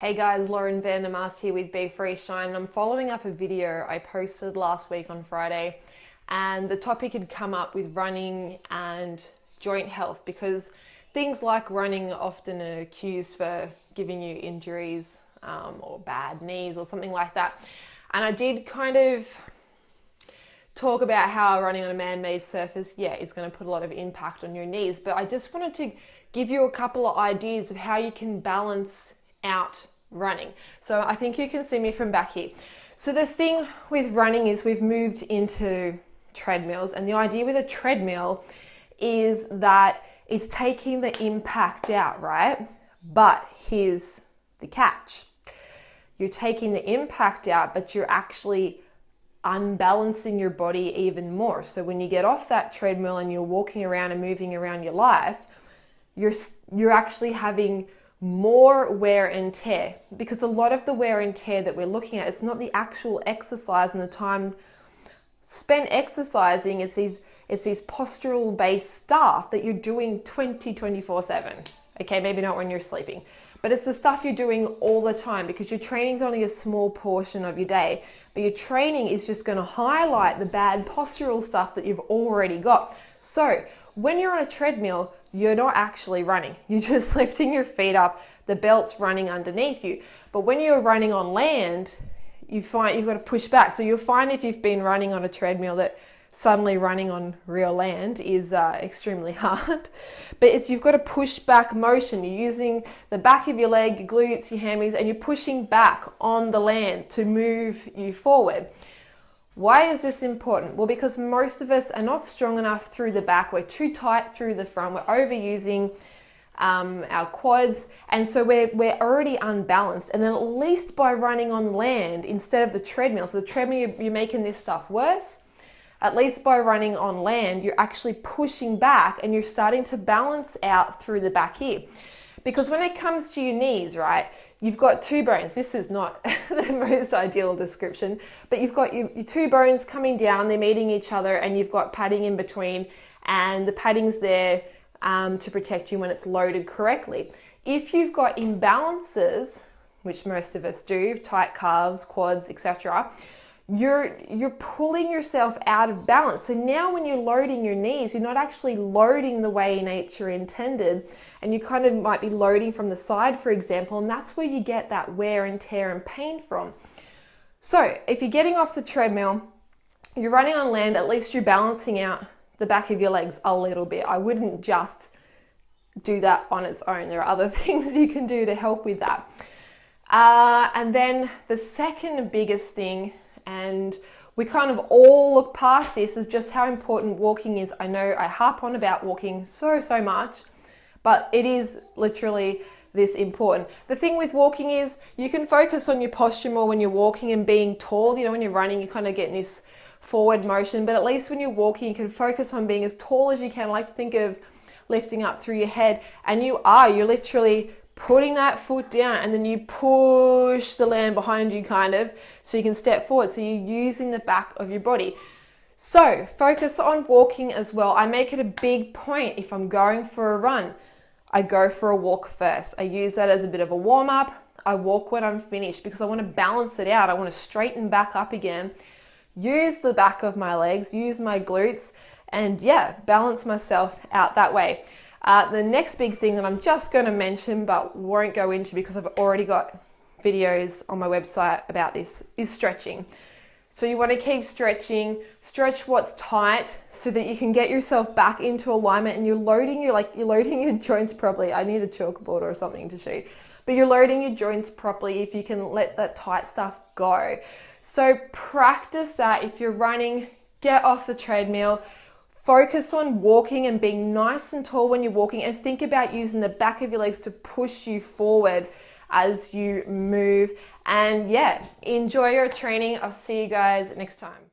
Hey guys, Lauren Van der Mast here with Be Free Shine. I'm following up a video I posted last week on Friday, and the topic had come up with running and joint health because things like running often are accused for giving you injuries or bad knees or something like that. And I did kind of talk about how running on a man-made surface, it's going to put a lot of impact on your knees, but I just wanted to give you a couple of ideas of how you can balance out running. So I think you can see me from back here. So the thing with running is we've moved into treadmills, and the idea with a treadmill is that it's taking the impact out, right? But here's the catch. You're taking the impact out, but you're actually unbalancing your body even more. So when you get off that treadmill and you're walking around and moving around your life, you're actually having more wear and tear, because a lot of the wear and tear that we're looking at, it's not the actual exercise and the time spent exercising, it's these postural based stuff that you're doing 24/7. Okay, maybe not when you're sleeping, but it's the stuff you're doing all the time, because your training is only a small portion of your day, but your training is just going to highlight the bad postural stuff that you've already got. So when you're on a treadmill, you're not actually running. You're just lifting your feet up, the belt's running underneath you. But when you're running on land, you find you've got to push back. So you'll find if you've been running on a treadmill that suddenly running on real land is extremely hard. But you've got to push back motion. You're using the back of your leg, your glutes, your hammies, and you're pushing back on the land to move you forward. Why is this important? Well, because most of us are not strong enough through the back. We're too tight through the front. We're overusing our quads, and so we're already unbalanced. And then at least by running on land instead of the treadmill, so the treadmill, you're making this stuff worse. At least by running on land, you're actually pushing back and you're starting to balance out through the back here. Because when it comes to your knees, right, you've got two bones. This is not the most ideal description, but you've got your two bones coming down, they're meeting each other, and you've got padding in between, and the padding's there to protect you when it's loaded correctly. If you've got imbalances, which most of us do, tight calves, quads, etc., you're pulling yourself out of balance. So now when you're loading your knees, you're not actually loading the way nature intended, and you kind of might be loading from the side, for example, and that's where you get that wear and tear and pain from. So if you're getting off the treadmill, you're running on land, at least you're balancing out the back of your legs a little bit. I wouldn't just do that on its own. There are other things you can do to help with that. And then the second biggest thing, and we kind of all look past this, is just how important walking is. I know I harp on about walking so much, but it is literally this important. The thing with walking is you can focus on your posture more when you're walking and being tall. You know, when you're running, you kind of get in this forward motion, but at least when you're walking, you can focus on being as tall as you can. I like to think of lifting up through your head, and you're literally putting that foot down, and then you push the land behind you kind of, so you can step forward. So you're using the back of your body. So focus on walking as well. I make it a big point, if I'm going for a run, I go for a walk first. I use that as a bit of a warm up. I walk when I'm finished because I want to balance it out. I want to straighten back up again, use the back of my legs, use my glutes, and balance myself out that way. The next big thing that I'm just going to mention but won't go into because I've already got videos on my website about this is stretching. So you want to keep stretching, stretch what's tight so that you can get yourself back into alignment, and you're loading your joints properly. I need a chalkboard or something to show you. But you're loading your joints properly if you can let that tight stuff go. So practice that. If you're running, get off the treadmill. Focus on walking and being nice and tall when you're walking, and think about using the back of your legs to push you forward as you move. And enjoy your training. I'll see you guys next time.